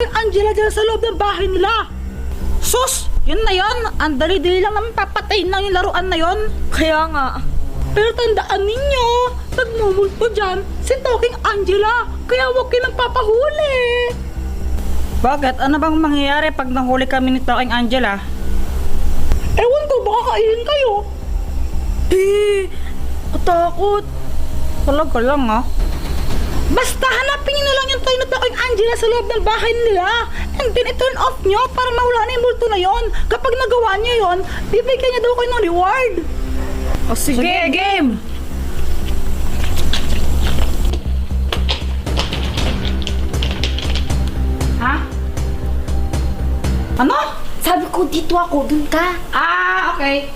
Talking Angela dyan sa loob ng bahay nila. Sus! Yun na yun! Ang dali-dali lang naman papatayin lang yung laruan na yun. Kaya nga. Pero tandaan ninyo, nagmumulto dyan si Talking Angela. Kaya huwag kayo nagpapahuli. Bakit? Ano bang mangyayari pag nahuli kami ni Talking Angela? Ewan ko, baka kainin kayo. Katakot. Talaga lang ah. Basta hanapin nyo na lang yung toy na Talking Angela sa loob ng bahay nila. And then i-turn off nyo para mawala na yung multo na yon. Kapag nagawa nyo yon, bibigyan niya daw kayo ng reward. O sige, game! Ha? Ano? Sabi ko dito ako, dun ka. Ah, okay.